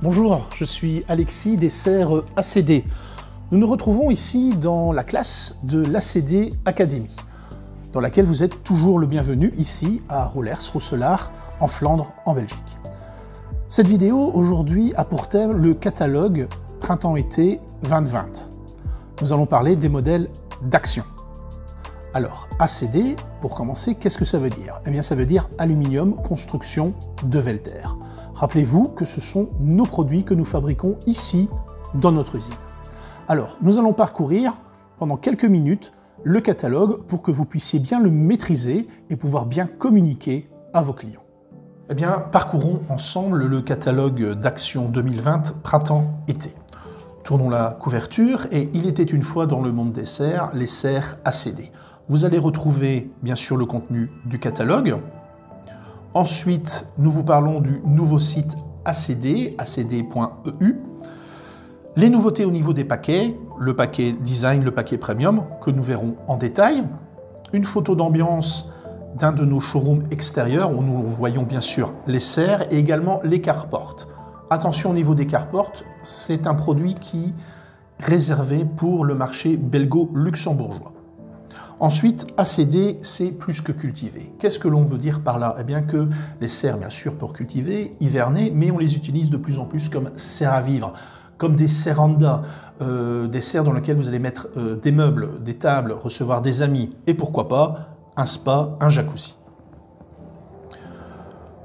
Bonjour, je suis Alexis des serres ACD. Nous nous retrouvons ici dans la classe de l'ACD Academy, dans laquelle vous êtes toujours le bienvenu ici à Roelers-Roeselare, en Flandre, en Belgique. Cette vidéo aujourd'hui a pour thème le catalogue Printemps-été 2020. Nous allons parler des modèles d'action. Alors, ACD, pour commencer, qu'est-ce que ça veut dire? Eh bien, ça veut dire Aluminium Construction de Velter. Rappelez-vous que ce sont nos produits que nous fabriquons ici, dans notre usine. Alors, nous allons parcourir pendant quelques minutes le catalogue pour que vous puissiez bien le maîtriser et pouvoir bien communiquer à vos clients. Eh bien, parcourons ensemble le catalogue d'action 2020 printemps-été. Tournons la couverture et il était une fois dans le monde des serres, les serres ACD. Vous allez retrouver bien sûr le contenu du catalogue. Ensuite, nous vous parlons du nouveau site ACD, acd.eu. Les nouveautés au niveau des paquets, le paquet design, le paquet premium, que nous verrons en détail. Une photo d'ambiance d'un de nos showrooms extérieurs, où nous voyons bien sûr les serres et également les carports. Attention au niveau des carports, c'est un produit qui est réservé pour le marché belgo-luxembourgeois. Ensuite, ACD, c'est plus que cultiver. Qu'est-ce que l'on veut dire par là? Eh bien que les serres, bien sûr, pour cultiver, hiverner, mais on les utilise de plus en plus comme serres à vivre, comme des serrandas, des serres dans lesquelles vous allez mettre des meubles, des tables, recevoir des amis, et pourquoi pas un spa, un jacuzzi.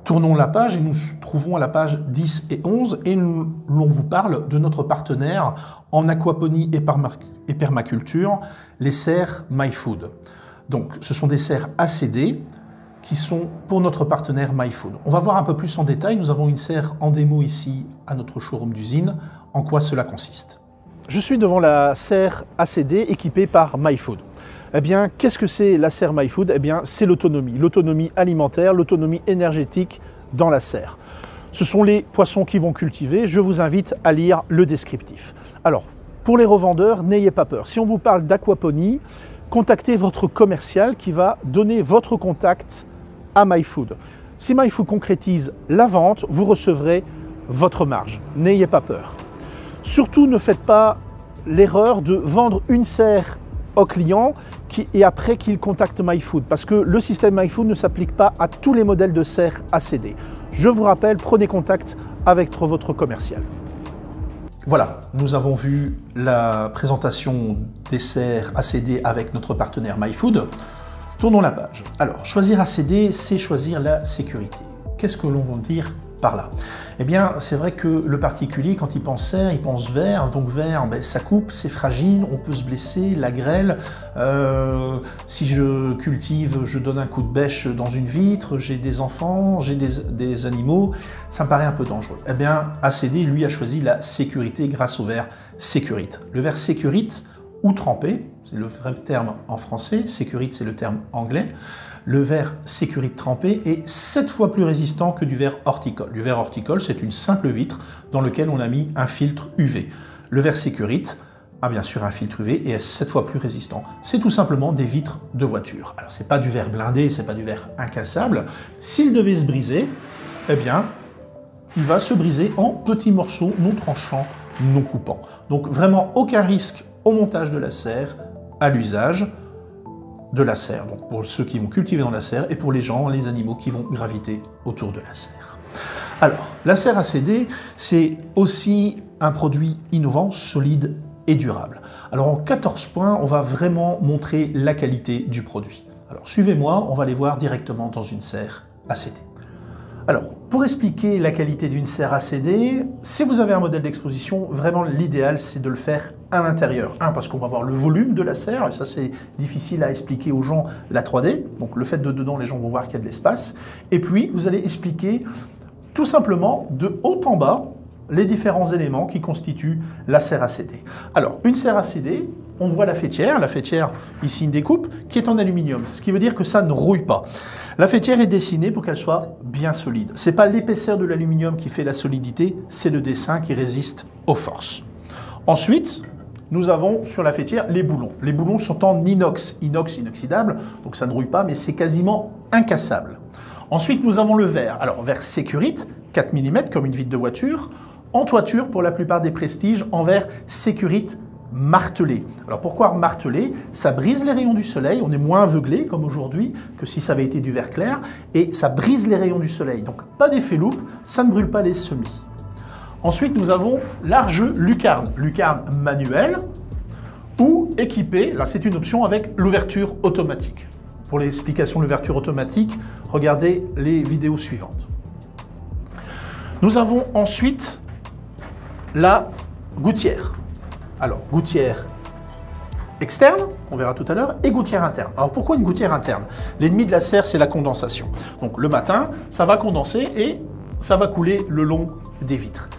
Tournons la page et nous trouvons à la page 10 et 11 et l'on vous parle de notre partenaire en aquaponie et permaculture, les serres MyFood. Donc ce sont des serres ACD qui sont pour notre partenaire MyFood. On va voir un peu plus en détail, nous avons une serre en démo ici à notre showroom d'usine, en quoi cela consiste. Je suis devant la serre ACD équipée par MyFood. Eh bien, qu'est-ce que c'est la serre MyFood? Eh bien, c'est l'autonomie alimentaire, l'autonomie énergétique dans la serre. Ce sont les poissons qui vont cultiver. Je vous invite à lire le descriptif. Alors, pour les revendeurs, n'ayez pas peur. Si on vous parle d'aquaponie, contactez votre commercial qui va donner votre contact à MyFood. Si MyFood concrétise la vente, vous recevrez votre marge. N'ayez pas peur. Surtout, ne faites pas l'erreur de vendre une serre au client et après qu'il contacte MyFood, parce que le système MyFood ne s'applique pas à tous les modèles de serres ACD. Je vous rappelle, prenez contact avec votre commercial. Voilà, nous avons vu la présentation des serres ACD avec notre partenaire MyFood. Tournons la page. Alors, choisir ACD, c'est choisir la sécurité. Qu'est-ce que l'on va dire par là? Eh bien, c'est vrai que le particulier, quand il pense serre, il pense verre. Donc verre, ben, ça coupe, c'est fragile, on peut se blesser, la grêle. Si je cultive, je donne un coup de bêche dans une vitre, j'ai des enfants, j'ai des animaux, ça me paraît un peu dangereux. Eh bien, ACD, lui, a choisi la sécurité grâce au verre Sécurite. Le verre Sécurite ou trempé, c'est le vrai terme en français, Sécurite, c'est le terme anglais. Le verre Sécurite trempé est 7 fois plus résistant que du verre horticole. Du verre horticole, c'est une simple vitre dans laquelle on a mis un filtre UV. Le verre Sécurite a bien sûr un filtre UV et est 7 fois plus résistant. C'est tout simplement des vitres de voiture. Alors, c'est pas du verre blindé, c'est pas du verre incassable. S'il devait se briser, eh bien, il va se briser en petits morceaux non tranchants, non coupants. Donc, vraiment, aucun risque au montage de la serre, à l'usage de la serre, donc pour ceux qui vont cultiver dans la serre et pour les gens, les animaux qui vont graviter autour de la serre. Alors, la serre ACD, c'est aussi un produit innovant, solide et durable. Alors en 14 points, on va vraiment montrer la qualité du produit. Alors suivez-moi, on va aller voir directement dans une serre ACD. Alors, pour expliquer la qualité d'une serre ACD, si vous avez un modèle d'exposition, vraiment l'idéal c'est de le faire à l'intérieur. Parce qu'on va voir le volume de la serre, et ça c'est difficile à expliquer aux gens la 3D, donc le fait de dedans les gens vont voir qu'il y a de l'espace. Et puis vous allez expliquer tout simplement de haut en bas les différents éléments qui constituent la serre ACD. Alors, une serre ACD, on voit la faîtière ici une découpe, qui est en aluminium, ce qui veut dire que ça ne rouille pas. La faîtière est dessinée pour qu'elle soit bien solide. Ce n'est pas l'épaisseur de l'aluminium qui fait la solidité, c'est le dessin qui résiste aux forces. Ensuite, nous avons sur la faîtière les boulons. Les boulons sont en inox, inoxydable, donc ça ne rouille pas, mais c'est quasiment incassable. Ensuite, nous avons le verre. Alors, verre Sécurite, 4 mm, comme une vitre de voiture. En toiture, pour la plupart des Prestige, en verre sécurite martelé. Alors pourquoi martelé? Ça brise les rayons du soleil, on est moins aveuglé comme aujourd'hui que si ça avait été du verre clair, et ça brise les rayons du soleil. Donc pas d'effet loupe, ça ne brûle pas les semis. Ensuite, nous avons large lucarne, lucarne manuelle ou équipée, là c'est une option avec l'ouverture automatique. Pour l'explication de l'ouverture automatique, regardez les vidéos suivantes. Nous avons ensuite la gouttière. Alors, gouttière externe, on verra tout à l'heure, et gouttière interne. Alors, pourquoi une gouttière interne? L'ennemi de la serre, c'est la condensation. Donc, le matin, ça va condenser et ça va couler le long des vitres.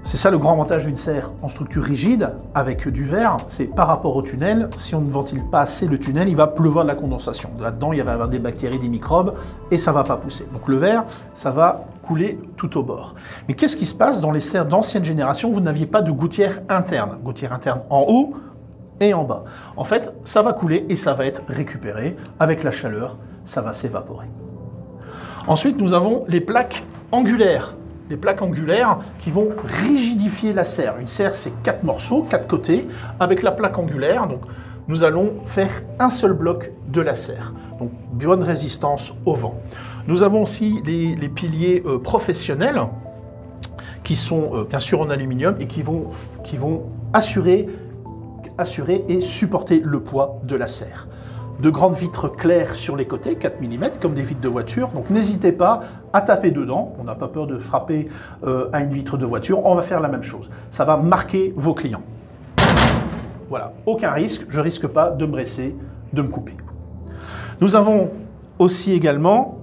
C'est ça le grand avantage d'une serre en structure rigide avec du verre, c'est par rapport au tunnel, si on ne ventile pas assez le tunnel, il va pleuvoir de la condensation. Là-dedans, il va y avoir des bactéries, des microbes, et ça ne va pas pousser. Donc le verre, ça va couler tout au bord. Mais qu'est-ce qui se passe dans les serres d'ancienne génération? Vous n'aviez pas de gouttière interne en haut et en bas. En fait, ça va couler et ça va être récupéré. Avec la chaleur, ça va s'évaporer. Ensuite, nous avons les plaques angulaires. Les plaques angulaires qui vont rigidifier la serre. Une serre, c'est 4 morceaux, 4 côtés, avec la plaque angulaire. Donc, nous allons faire un seul bloc de la serre. Donc, bonne résistance au vent. Nous avons aussi les piliers professionnels qui sont bien sûr en aluminium et qui vont assurer et supporter le poids de la serre. De grandes vitres claires sur les côtés, 4 mm, comme des vitres de voiture. Donc n'hésitez pas à taper dedans. On n'a pas peur de frapper à une vitre de voiture. On va faire la même chose. Ça va marquer vos clients. Voilà, aucun risque. Je ne risque pas de me bresser, de me couper. Nous avons aussi également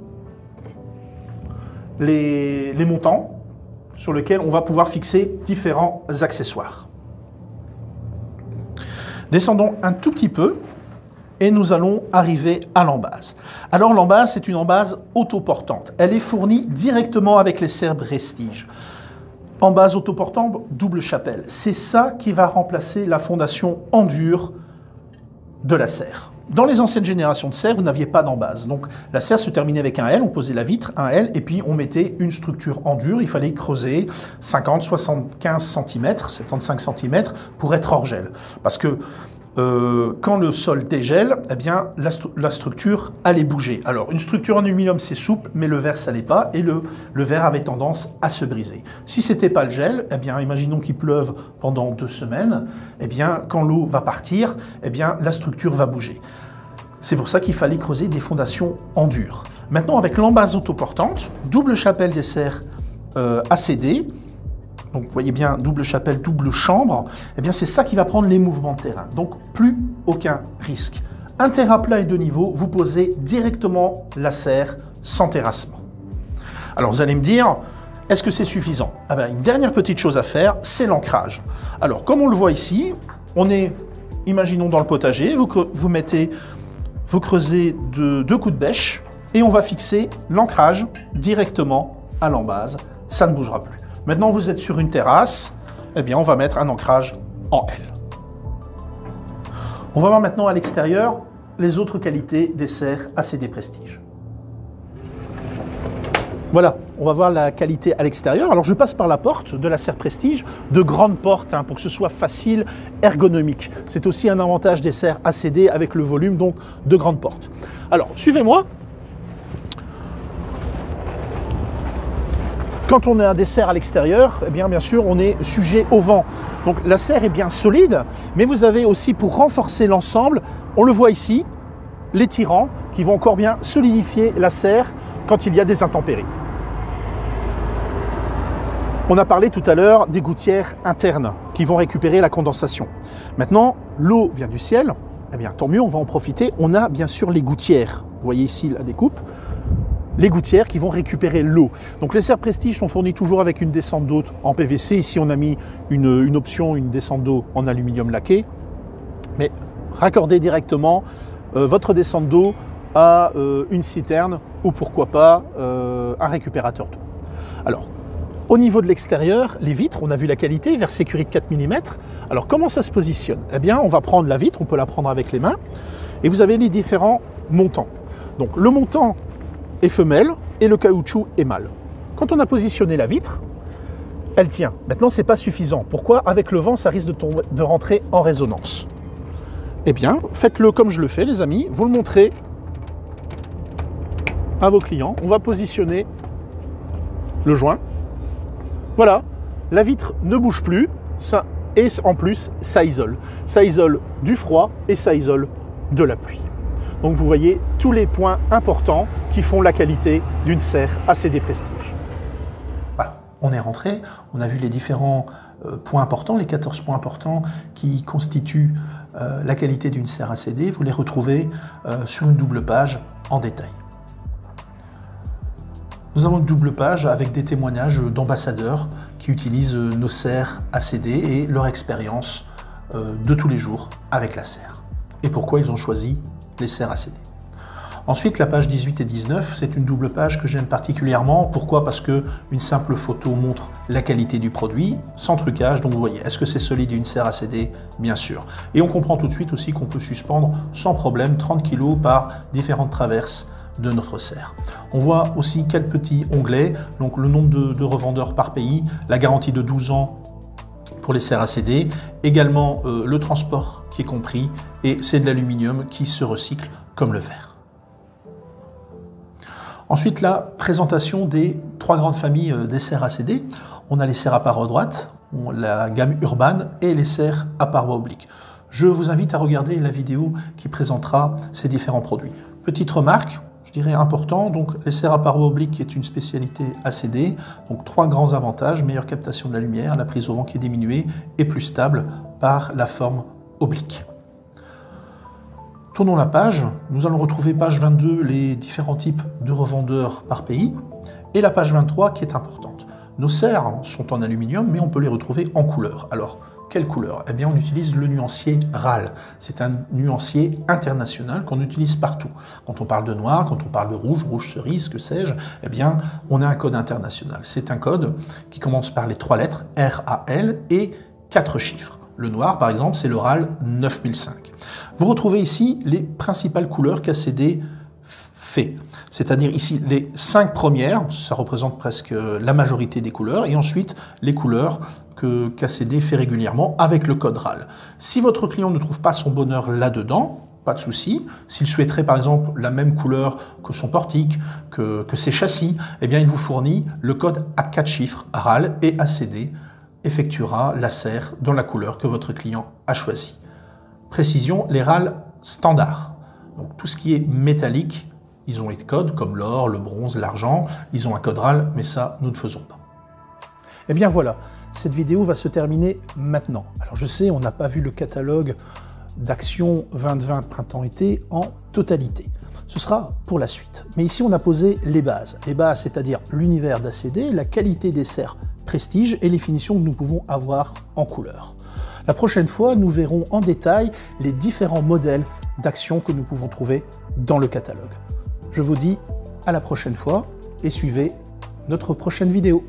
les montants sur lesquels on va pouvoir fixer différents accessoires. Descendons un tout petit peu. Et nous allons arriver à l'embase. Alors l'embase, c'est une embase autoportante. Elle est fournie directement avec les serres Prestige. Embase autoportante, double chapelle. C'est ça qui va remplacer la fondation en dur de la serre. Dans les anciennes générations de serres, vous n'aviez pas d'embase. Donc la serre se terminait avec un L, on posait la vitre, un L, et puis on mettait une structure en dur. Il fallait creuser 50, 75 cm, 75 cm pour être hors gel. Parce que quand le sol dégèle, eh bien, la structure allait bouger. Alors, une structure en aluminium, c'est souple, mais le verre, ça l'est pas, et le verre avait tendance à se briser. Si ce n'était pas le gel, eh bien, imaginons qu'il pleuve pendant 2 semaines, eh bien, quand l'eau va partir, eh bien, la structure va bouger. C'est pour ça qu'il fallait creuser des fondations en dur. Maintenant, avec l'embase autoportante, double chapelle des serres ACD, donc vous voyez bien, double chapelle, double chambre, eh bien c'est ça qui va prendre les mouvements de terrain. Donc plus aucun risque. Un terrain plat et de niveau, vous posez directement la serre sans terrassement. Alors vous allez me dire, est-ce que c'est suffisant? Ah ben, une dernière petite chose à faire, c'est l'ancrage. Alors comme on le voit ici, on est, imaginons dans le potager, vous creusez 2 coups de bêche et on va fixer l'ancrage directement à l'embase, ça ne bougera plus. Maintenant, vous êtes sur une terrasse, eh bien, on va mettre un ancrage en L. On va voir maintenant à l'extérieur les autres qualités des serres ACD Prestige. Voilà, on va voir la qualité à l'extérieur. Alors, je passe par la porte de la serre Prestige, de grandes portes, pour que ce soit facile, ergonomique. C'est aussi un avantage des serres ACD avec le volume, donc de grandes portes. Alors, suivez-moi. Quand on a un dessert à l'extérieur, eh bien sûr, on est sujet au vent. Donc la serre est bien solide, mais vous avez aussi, pour renforcer l'ensemble, on le voit ici, les tirants qui vont encore bien solidifier la serre quand il y a des intempéries. On a parlé tout à l'heure des gouttières internes qui vont récupérer la condensation. Maintenant, l'eau vient du ciel, eh bien tant mieux, on va en profiter. On a bien sûr les gouttières, vous voyez ici la découpe. Les gouttières qui vont récupérer l'eau. Donc les serres Prestige sont fournies toujours avec une descente d'eau en PVC. Ici on a mis une option, une descente d'eau en aluminium laqué. Mais raccordez directement votre descente d'eau à une citerne ou pourquoi pas un récupérateur d'eau. Alors, au niveau de l'extérieur, les vitres, on a vu la qualité, verre sécurité 4 mm. Alors comment ça se positionne? Eh bien on va prendre la vitre, on peut la prendre avec les mains et vous avez les différents montants. Donc le montant est femelle et le caoutchouc est mâle. Quand on a positionné la vitre, elle tient. Maintenant, ce n'est pas suffisant. Pourquoi? Avec le vent, ça risque de rentrer en résonance. Eh bien, faites-le comme je le fais, les amis. Vous le montrez à vos clients. On va positionner le joint. Voilà, la vitre ne bouge plus. Ça, et en plus, ça isole. Ça isole du froid et ça isole de la pluie. Donc vous voyez tous les points importants qui font la qualité d'une serre ACD Prestige. Voilà, on est rentré, on a vu les différents points importants, les 14 points importants qui constituent la qualité d'une serre ACD. Vous les retrouvez sur une double page en détail. Nous avons une double page avec des témoignages d'ambassadeurs qui utilisent nos serres ACD et leur expérience de tous les jours avec la serre. Et pourquoi ils ont choisi les serres ACD. Ensuite, la page 18 et 19, c'est une double page que j'aime particulièrement. Pourquoi? Parce qu'une simple photo montre la qualité du produit, sans trucage. Donc vous voyez, est-ce que c'est solide une serre ACD? Bien sûr. Et on comprend tout de suite aussi qu'on peut suspendre sans problème 30 kg par différentes traverses de notre serre. On voit aussi quel petit onglet, donc le nombre de revendeurs par pays, la garantie de 12 ans pour les serres ACD, également le transport qui est compris, et c'est de l'aluminium qui se recycle comme le verre. Ensuite, la présentation des trois grandes familles des serres ACD. On a les serres à paroi droite, la gamme Urban et les serres à paroi oblique. Je vous invite à regarder la vidéo qui présentera ces différents produits. Petite remarque, je dirais important, donc les serres à paroi oblique qui est une spécialité ACD, donc trois grands avantages: meilleure captation de la lumière, la prise au vent qui est diminuée et plus stable par la forme oblique. Tournons la page, nous allons retrouver page 22 les différents types de revendeurs par pays et la page 23 qui est importante. Nos serres sont en aluminium mais on peut les retrouver en couleur. Alors, quelle couleur? Eh bien, on utilise le nuancier RAL. C'est un nuancier international qu'on utilise partout. Quand on parle de noir, quand on parle de rouge, rouge cerise, que sais-je, eh bien, on a un code international. C'est un code qui commence par les trois lettres RAL et 4 chiffres. Le noir, par exemple, c'est le RAL 9005. Vous retrouvez ici les principales couleurs qu'ACD fait. C'est-à-dire ici les 5 premières, ça représente presque la majorité des couleurs, et ensuite les couleurs qu'ACD fait régulièrement avec le code RAL. Si votre client ne trouve pas son bonheur là-dedans, pas de souci. S'il souhaiterait par exemple la même couleur que son portique, que ses châssis, eh bien il vous fournit le code à 4 chiffres RAL et ACD effectuera la serre dans la couleur que votre client a choisi. Précision, les RAL standards. Donc tout ce qui est métallique, ils ont les codes comme l'or, le bronze, l'argent, ils ont un code RAL, mais ça, nous ne faisons pas. Eh bien voilà, cette vidéo va se terminer maintenant. Alors je sais, on n'a pas vu le catalogue d'Action 2020 printemps-été en totalité. Ce sera pour la suite. Mais ici, on a posé les bases. Les bases, c'est-à-dire l'univers d'ACD, la qualité des serres Prestige et les finitions que nous pouvons avoir en couleur. La prochaine fois, nous verrons en détail les différents modèles d'Action que nous pouvons trouver dans le catalogue. Je vous dis à la prochaine fois et suivez notre prochaine vidéo.